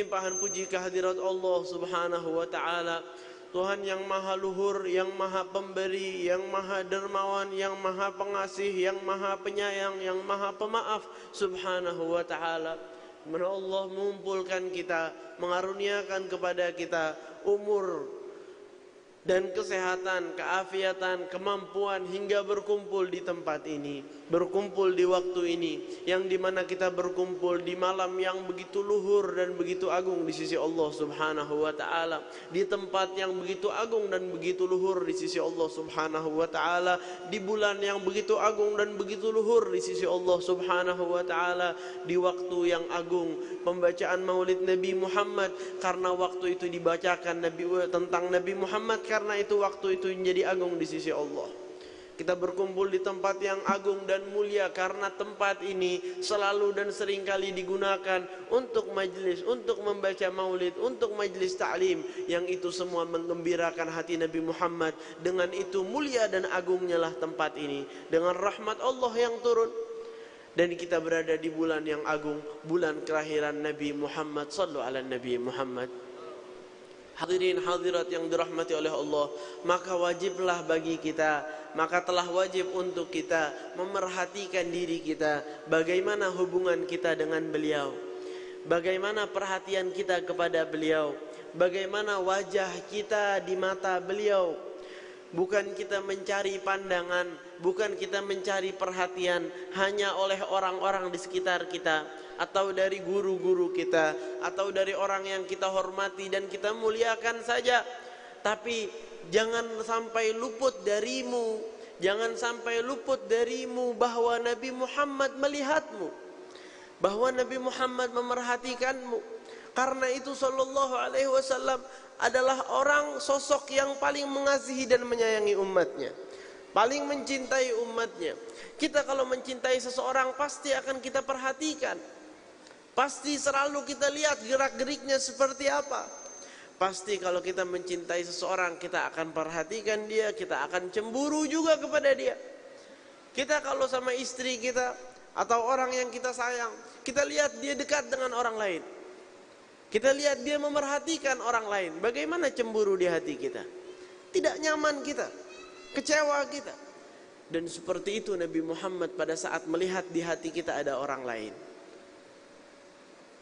Limpahan puji kehadirat Allah Subhanahu wa ta'ala, Tuhan yang maha luhur, yang maha pemberi, yang maha dermawan, yang maha pengasih, yang maha penyayang, yang maha pemaaf Subhanahu wa ta'ala. Mana Allah mengumpulkan kita, mengaruniakan kepada kita umur dan kesehatan, keafiatan, kemampuan hingga berkumpul di tempat ini, berkumpul di waktu ini, yang dimana kita berkumpul di malam yang begitu luhur dan begitu agung di sisi Allah Subhanahu wa ta'ala, di tempat yang begitu agung dan begitu luhur di sisi Allah Subhanahu wa ta'ala, di bulan yang begitu agung dan begitu luhur di sisi Allah Subhanahu wa ta'ala, di waktu yang agung pembacaan maulid Nabi Muhammad, karena waktu itu dibacakan tentang Nabi Muhammad, karena itu waktu itu menjadi agung di sisi Allah. Kita berkumpul di tempat yang agung dan mulia karena tempat ini selalu dan seringkali digunakan untuk majlis, untuk membaca maulid, untuk majlis ta'lim, yang itu semua menggembirakan hati Nabi Muhammad. Dengan itu mulia dan agungnya lah tempat ini, dengan rahmat Allah yang turun. Dan kita berada di bulan yang agung, bulan kelahiran Nabi Muhammad. Sallu ala Nabi Muhammad. Hadirin hadirat yang dirahmati oleh Allah, maka wajiblah bagi kita, maka telah wajib untuk kita memerhatikan diri kita, bagaimana hubungan kita dengan beliau, bagaimana perhatian kita kepada beliau, bagaimana wajah kita di mata beliau. Bukan kita mencari pandangan, bukan kita mencari perhatian hanya oleh orang-orang di sekitar kita, atau dari guru-guru kita, atau dari orang yang kita hormati dan kita muliakan saja. Tapi jangan sampai luput darimu, jangan sampai luput darimu bahwa Nabi Muhammad melihatmu, bahwa Nabi Muhammad memerhatikanmu. Karena itu sallallahu alaihi wasallam adalah orang sosok yang paling mengasihi dan menyayangi umatnya, paling mencintai umatnya. Kita kalau mencintai seseorang pasti akan kita perhatikan, pasti selalu kita lihat gerak-geriknya seperti apa. Pasti kalau kita mencintai seseorang kita akan perhatikan dia, kita akan cemburu juga kepada dia. Kita kalau sama istri kita atau orang yang kita sayang, kita lihat dia dekat dengan orang lain, kita lihat dia memerhatikan orang lain, bagaimana cemburu di hati kita, tidak nyaman kita, kecewa kita. Dan seperti itu Nabi Muhammad pada saat melihat di hati kita ada orang lain.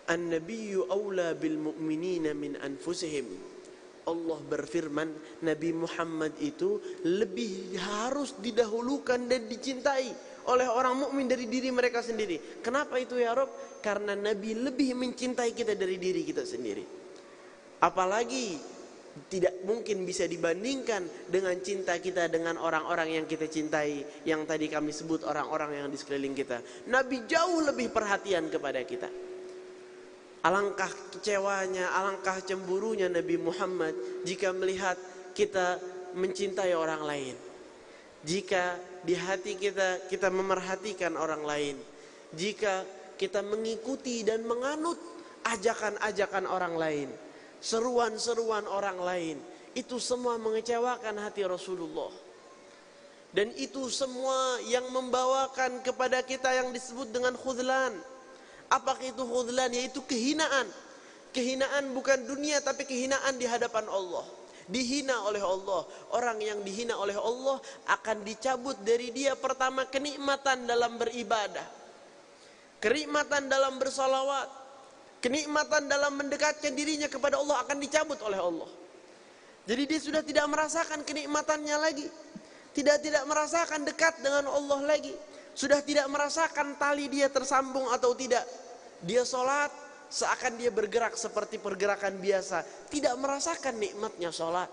An-nabiyyu awla bil mu'minina min anfusihim. Allah berfirman, Nabi Muhammad itu lebih harus didahulukan dan dicintai oleh orang mukmin dari diri mereka sendiri. Kenapa itu ya Rob? Karena Nabi lebih mencintai kita dari diri kita sendiri. Apalagi tidak mungkin bisa dibandingkan dengan cinta kita dengan orang-orang yang kita cintai, yang tadi kami sebut orang-orang yang di sekeliling kita. Nabi jauh lebih perhatian kepada kita. Alangkah kecewanya, alangkah cemburunya Nabi Muhammad jika melihat kita mencintai orang lain, jika di hati kita memerhatikan orang lain, jika kita mengikuti dan menganut ajakan-ajakan orang lain, seruan-seruan orang lain. Itu semua mengecewakan hati Rasulullah. Dan itu semua yang membawakan kepada kita yang disebut dengan khudlan. Apakah itu khudlan? Yaitu kehinaan. Kehinaan bukan dunia, tapi kehinaan di hadapan Allah. Dihina oleh Allah. Orang yang dihina oleh Allah akan dicabut dari dia pertama kenikmatan dalam beribadah, kenikmatan dalam bersalawat, kenikmatan dalam mendekatkan dirinya kepada Allah akan dicabut oleh Allah. Jadi dia sudah tidak merasakan kenikmatannya lagi, tidak merasakan dekat dengan Allah lagi, sudah tidak merasakan tali dia tersambung atau tidak. Dia sholat seakan dia bergerak seperti pergerakan biasa, tidak merasakan nikmatnya sholat.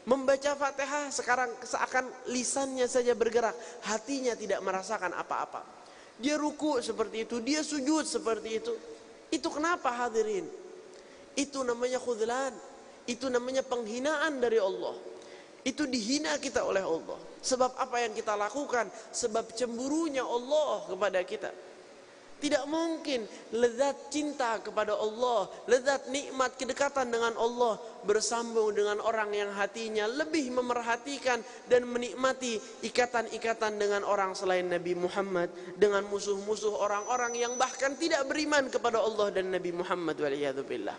Membaca Fatihah sekarang seakan lisannya saja bergerak, hatinya tidak merasakan apa-apa. Dia ruku seperti itu, dia sujud seperti itu. Itu kenapa hadirin? Itu namanya khudlan, itu namanya penghinaan dari Allah. Itu dihina kita oleh Allah. Sebab apa yang kita lakukan? Sebab cemburunya Allah kepada kita. Tidak mungkin lezat cinta kepada Allah, lezat nikmat kedekatan dengan Allah bersambung dengan orang yang hatinya lebih memerhatikan dan menikmati ikatan-ikatan dengan orang selain Nabi Muhammad, dengan musuh-musuh orang-orang yang bahkan tidak beriman kepada Allah dan Nabi Muhammad waliyadzubillah.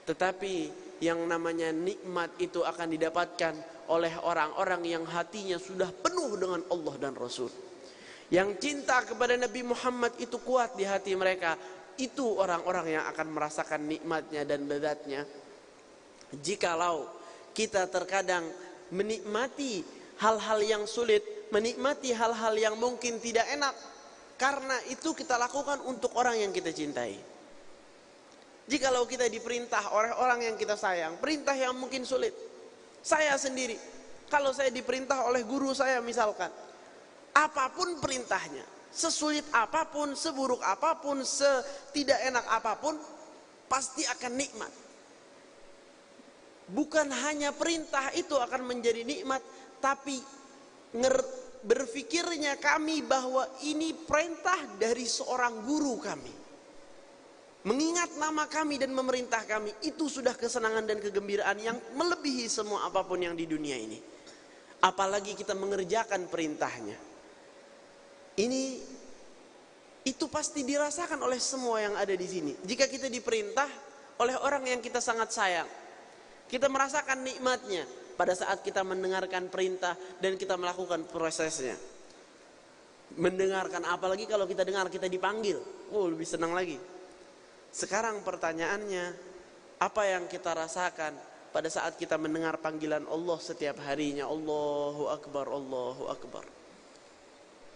Tetapi yang namanya nikmat itu akan didapatkan oleh orang-orang yang hatinya sudah penuh dengan Allah dan Rasul. Yang cinta kepada Nabi Muhammad itu kuat di hati mereka. Itu orang-orang yang akan merasakan nikmatnya dan lezatnya. Jikalau kita terkadang menikmati hal-hal yang sulit, menikmati hal-hal yang mungkin tidak enak, karena itu kita lakukan untuk orang yang kita cintai. Jikalau kita diperintah oleh orang yang kita sayang, perintah yang mungkin sulit. Saya sendiri, kalau saya diperintah oleh guru saya misalkan, apapun perintahnya, sesulit apapun, seburuk apapun, setidak enak apapun, pasti akan nikmat. Bukan hanya perintah itu akan menjadi nikmat, tapi berfikirnya kami bahwa ini perintah dari seorang guru kami. Mengingat nama kami dan memerintah kami, itu sudah kesenangan dan kegembiraan yang melebihi semua apapun yang di dunia ini. Apalagi kita mengerjakan perintahnya. Itu pasti dirasakan oleh semua yang ada di sini. Jika kita diperintah oleh orang yang kita sangat sayang, kita merasakan nikmatnya pada saat kita mendengarkan perintah dan kita melakukan prosesnya. Mendengarkan, apalagi kalau kita dengar kita dipanggil, lebih senang lagi. Sekarang pertanyaannya, apa yang kita rasakan pada saat kita mendengar panggilan Allah setiap harinya? Allahu Akbar, Allahu Akbar.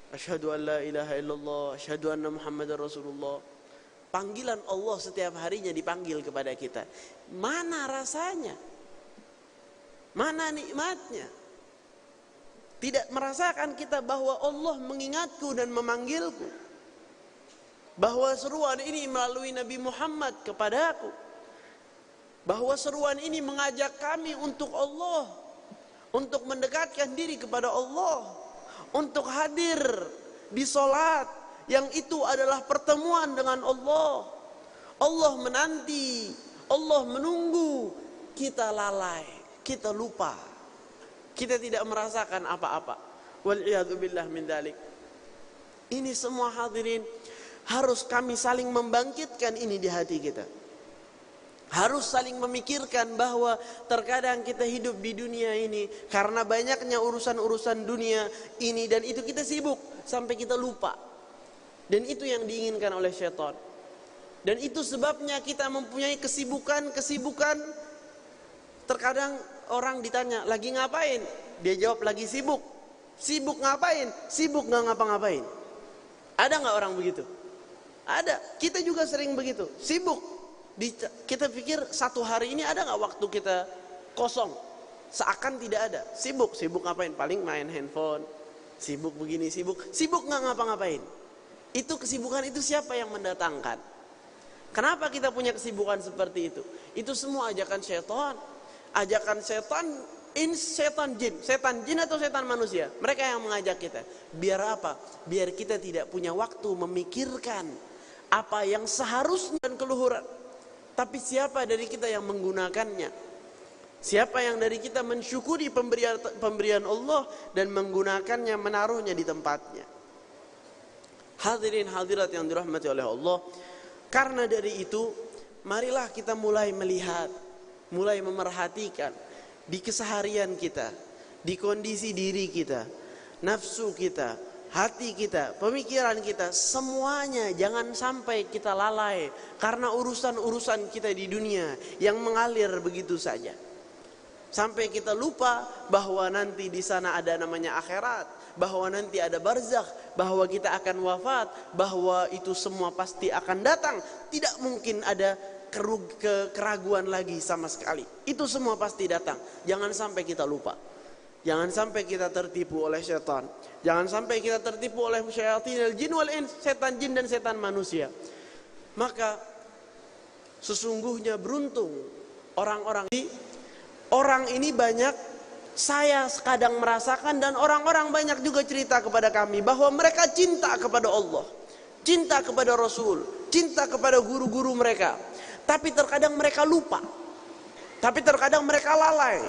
Asyhadu an la ilaha illallah, asyhadu anna Muhammadar Rasulullah. Panggilan Allah setiap harinya dipanggil kepada kita. Mana rasanya? Mana nikmatnya? Tidak merasakan kita bahwa Allah mengingatku dan memanggilku. Bahwa seruan ini melalui Nabi Muhammad kepadaku. Bahwa seruan ini mengajak kami untuk Allah. Untuk mendekatkan diri kepada Allah. Untuk hadir di solat yang itu adalah pertemuan dengan Allah. Allah menanti, Allah menunggu, kita lalai, kita lupa, kita tidak merasakan apa-apa. Wal'iyadzubillah min dzalik. Ini semua hadirin harus kami saling membangkitkan ini di hati kita. Harus saling memikirkan bahwa terkadang kita hidup di dunia ini karena banyaknya urusan-urusan dunia ini dan itu, kita sibuk sampai kita lupa. Dan itu yang diinginkan oleh syaitan. Dan itu sebabnya kita mempunyai kesibukan. Terkadang orang ditanya, lagi ngapain? Dia jawab, lagi sibuk. Sibuk ngapain? Sibuk gak ngapa-ngapain. Ada gak orang begitu? Ada. Kita juga sering begitu, sibuk. Kita pikir satu hari ini ada gak waktu kita kosong? Seakan tidak ada. Sibuk ngapain? Paling main handphone. Sibuk begini, sibuk gak ngapa-ngapain. Itu kesibukan itu siapa yang mendatangkan? Kenapa kita punya kesibukan seperti itu? Itu semua ajakan syaitan. Ajakan syaitan, setan jin atau setan manusia. Mereka yang mengajak kita. Biar apa? Biar kita tidak punya waktu memikirkan apa yang seharusnya dan keluhuran. Tapi siapa dari kita yang menggunakannya? Siapa yang dari kita mensyukuri pemberian Allah dan menggunakannya, menaruhnya di tempatnya? Hadirin hadirat yang dirahmati oleh Allah. Karena dari itu, marilah kita mulai melihat, mulai memerhatikan di keseharian kita, di kondisi diri kita, nafsu kita, hati kita, pemikiran kita, semuanya jangan sampai kita lalai karena urusan-urusan kita di dunia yang mengalir begitu saja. Sampai kita lupa bahwa nanti di sana ada namanya akhirat, bahwa nanti ada barzakh, bahwa kita akan wafat, bahwa itu semua pasti akan datang. Tidak mungkin ada keraguan lagi sama sekali. Itu semua pasti datang. Jangan sampai kita lupa. Jangan sampai kita tertipu oleh syaitan. Jangan sampai kita tertipu oleh syayatinil jin wal ins, setan jin dan setan manusia. Maka sesungguhnya beruntung orang-orang ini banyak, saya kadang merasakan dan orang-orang banyak juga cerita kepada kami bahwa mereka cinta kepada Allah. cinta kepada Rasul, cinta kepada guru-guru mereka. Tapi terkadang mereka lupa, tapi terkadang mereka lalai,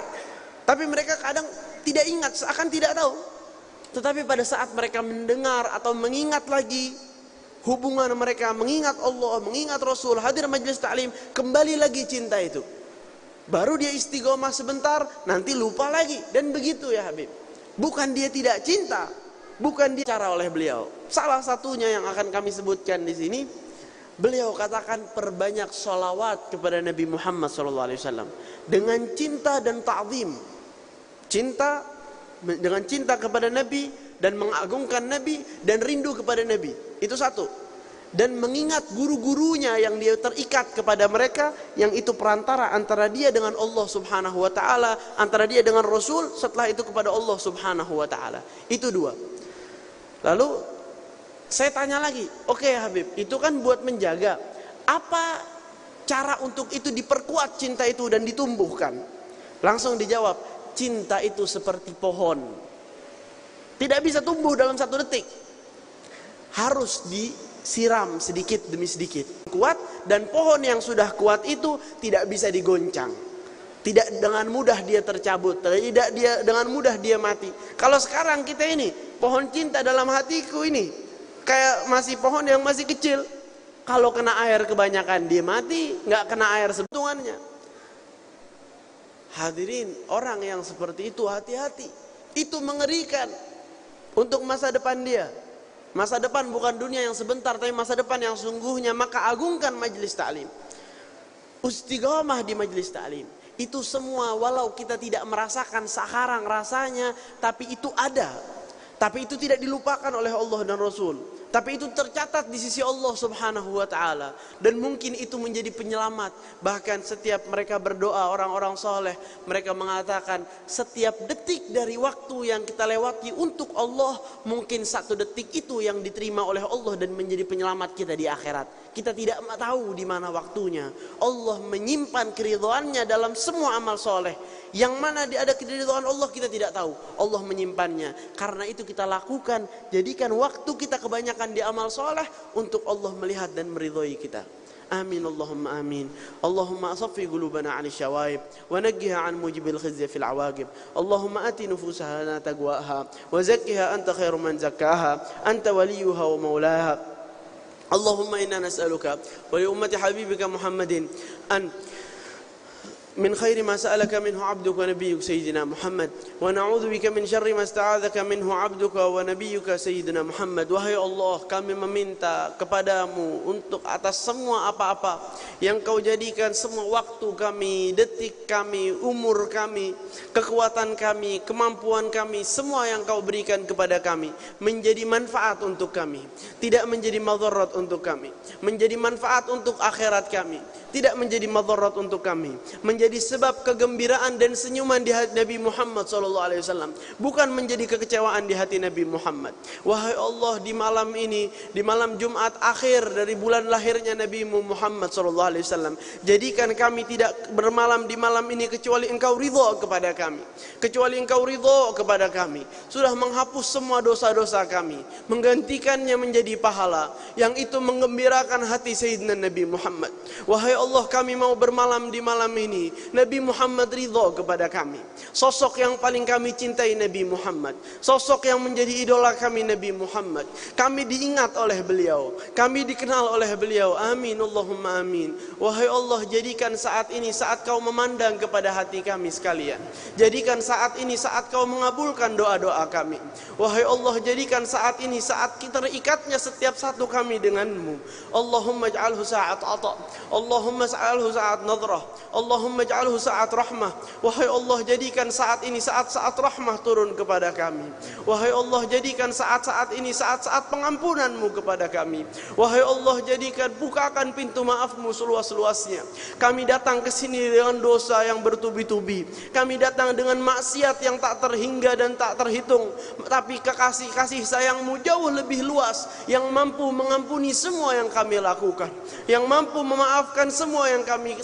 tapi mereka kadang tidak ingat, seakan tidak tahu. Tetapi pada saat mereka mendengar atau mengingat lagi hubungan mereka, mengingat Allah, mengingat Rasul, hadir majelis ta'lim, kembali lagi cinta itu. Baru dia istiqomah sebentar, nanti lupa lagi. Dan begitu ya Habib. Bukan dia tidak cinta, bukan dia cara oleh beliau. Salah satunya yang akan kami sebutkan di sini, beliau katakan perbanyak sholawat kepada Nabi Muhammad SAW dengan cinta dan ta'zim. Cinta dengan cinta kepada Nabi dan mengagungkan Nabi dan rindu kepada Nabi. Itu satu. Dan mengingat guru-gurunya yang dia terikat kepada mereka, yang itu perantara antara dia dengan Allah Subhanahu wa taala, antara dia dengan Rasul, setelah itu kepada Allah Subhanahu wa taala. Itu dua. Lalu saya tanya lagi, oke Habib, itu kan buat menjaga. Apa cara untuk itu diperkuat cinta itu dan ditumbuhkan? Langsung dijawab, cinta itu seperti pohon. Tidak bisa tumbuh dalam 1 detik. Harus disiram sedikit demi sedikit. Kuat, dan pohon yang sudah kuat itu tidak bisa digoncang. Tidak dengan mudah dia tercabut, tidak dia dengan mudah dia mati. Kalau sekarang kita ini, pohon cinta dalam hatiku ini kayak masih pohon yang masih kecil. Kalau kena air kebanyakan dia mati, nggak kena air sebenarnya. Hadirin, orang yang seperti itu hati-hati. Itu mengerikan untuk masa depan dia. Masa depan bukan dunia yang sebentar, tapi masa depan yang sungguhnya. Maka agungkan majelis ta'lim, istiqomah di majelis ta'lim. Itu semua walau kita tidak merasakan sekarang rasanya, tapi itu ada. Tapi itu tidak dilupakan oleh Allah dan Rasul. Tapi itu tercatat di sisi Allah Subhanahu wa taala, dan mungkin itu menjadi penyelamat. Bahkan setiap mereka berdoa, orang-orang soleh, mereka mengatakan setiap detik dari waktu yang kita lewati untuk Allah, mungkin 1 detik itu yang diterima oleh Allah dan menjadi penyelamat kita di akhirat. Kita tidak tahu di mana waktunya. Allah menyimpan keridhaannya dalam semua amal soleh. Yang mana ada keridhaan Allah kita tidak tahu. Allah menyimpannya. Karena itu kita lakukan, jadikan waktu kita kebanyakan di amal soleh untuk Allah melihat dan meridhai kita. Amin Allahumma amin. Allahumma asaffi qulubana 'ani syawaib wa naqqiha 'an mujibil khizyi fil 'awaqib. Allahumma ati nufusana taqwaha wa zakkiha anta khairu man zakkaha anta waliyuha wa maulaha. Allahumma inna nas'aluka wa li ummati habibika Muhammadin an من خير ما سألك منه عبدك ونبيك سيدنا محمد ونعوذ بك من شر ما استعاذك منه عبدك ونبيك سيدنا Muhammad. Wahai Allah, kami meminta kepadamu untuk atas semua apa-apa yang kau jadikan semua waktu kami, detik kami, umur kami, kekuatan kami, kemampuan kami, semua yang kau berikan kepada kami menjadi manfaat untuk kami, tidak menjadi madarat untuk kami, menjadi manfaat untuk akhirat kami, tidak menjadi madarat untuk kami, menjadi sebab kegembiraan dan senyuman di hati Nabi Muhammad SAW, bukan menjadi kekecewaan di hati Nabi Muhammad. Wahai Allah, di malam ini, di malam Jumat akhir dari bulan lahirnya Nabi Muhammad SAW, jadikan kami tidak bermalam di malam ini kecuali Engkau ridha kepada kami, kecuali Engkau ridha kepada kami, sudah menghapus semua dosa-dosa kami, menggantikannya menjadi pahala yang itu menggembirakan hati Sayyidina Nabi Muhammad. Wahai Allah, kami mau bermalam di malam ini, Nabi Muhammad ridha kepada kami. Sosok yang paling kami cintai Nabi Muhammad, sosok yang menjadi idola kami Nabi Muhammad. Kami diingat oleh beliau, kami dikenal oleh beliau. Amin Allahumma amin. Wahai Allah, jadikan saat ini saat kau memandang kepada hati kami sekalian. Jadikan saat ini saat kau mengabulkan doa-doa kami. Wahai Allah, jadikan saat ini saat kita terikatnya setiap satu kami denganmu. Allahumma ij'alhu sa'at ata, Allahumma ij'alhu sa'at nadrah, Allahumma ij'alhu sa'at rahmah. Wahai Allah, jadikan saat ini saat-saat rahmah turun kepada kami. Wahai Allah, jadikan saat-saat ini saat-saat pengampunanmu kepada kami. Wahai Allah, jadikan bukakan pintu maafmu seluas-luasnya. Kami datang ke sini dengan dosa yang bertubi-tubi. Kami datang dengan maksiat yang tak terhingga dan tak terhitung. Tapi kasih sayangmu jauh lebih luas, yang mampu mengampuni semua yang kami lakukan, yang mampu memaafkan semua yang kami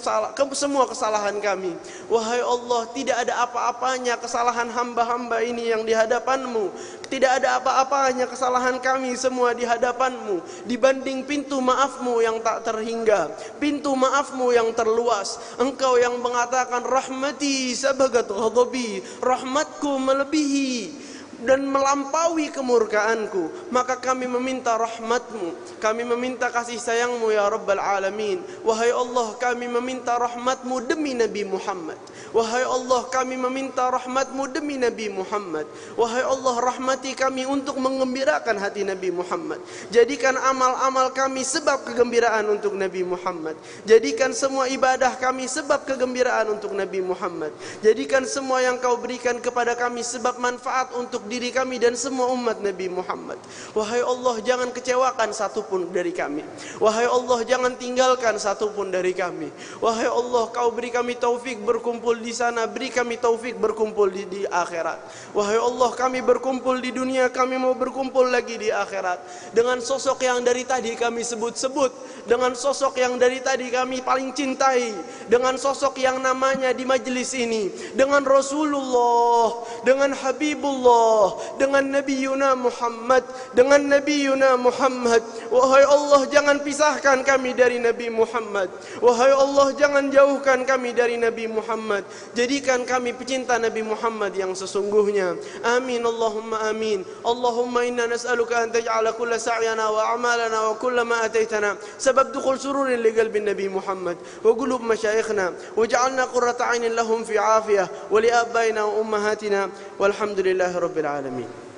semua kesalahan kesalahan kami. Wahai Allah, tidak ada apa-apanya kesalahan hamba-hamba ini yang di hadapan-Mu. Tidak ada apa-apanya kesalahan kami semua di hadapan-Mu dibanding pintu maaf-Mu yang tak terhingga, pintu maaf-Mu yang terluas. Engkau yang mengatakan rahmati sabagat ghadabi, rahmatku melebihi dan melampaui kemurkaanku. Maka kami meminta rahmat-Mu, kami meminta kasih sayang-Mu ya Rabbal Alamin. Wahai Allah, kami meminta rahmat-Mu demi Nabi Muhammad. Wahai Allah, kami meminta rahmat-Mu demi Nabi Muhammad. Wahai Allah, rahmati kami untuk menggembirakan hati Nabi Muhammad. Jadikan amal-amal kami sebab kegembiraan untuk Nabi Muhammad. Jadikan semua ibadah kami sebab kegembiraan untuk Nabi Muhammad. Jadikan semua yang Kau berikan kepada kami sebab manfaat untuk diri kami dan semua umat Nabi Muhammad. Wahai Allah, jangan kecewakan satupun dari kami. Wahai Allah, jangan tinggalkan satupun dari kami. Wahai Allah, Kau beri kami taufik berkumpul di sana, beri kami taufik berkumpul di akhirat. Wahai Allah, kami berkumpul di dunia, kami mau berkumpul lagi di akhirat dengan sosok yang dari tadi kami sebut-sebut, dengan sosok yang dari tadi kami paling cintai, dengan sosok yang namanya di majelis ini, dengan Rasulullah, dengan Habibullah, dengan Nabiuna Muhammad, dengan Nabiuna Muhammad. Wahai Allah, jangan pisahkan kami dari Nabi Muhammad. Wahai Allah, jangan jauhkan kami dari Nabi Muhammad. Jadikan kami pecinta Nabi Muhammad yang sesungguhnya. Amin Allahumma amin. Allahumma inna nas'aluka an taj'ala kulla sa'yana wa a'malana wa kulla ma ataitana sabab dukhul sururin li qalbi Nabi Muhammad wa qulub masyayikhna waj'alna qurrata 'ainin lahum fi 'afiyah wa li abaina wa ummahatina walhamdulillahi rabbil alamin.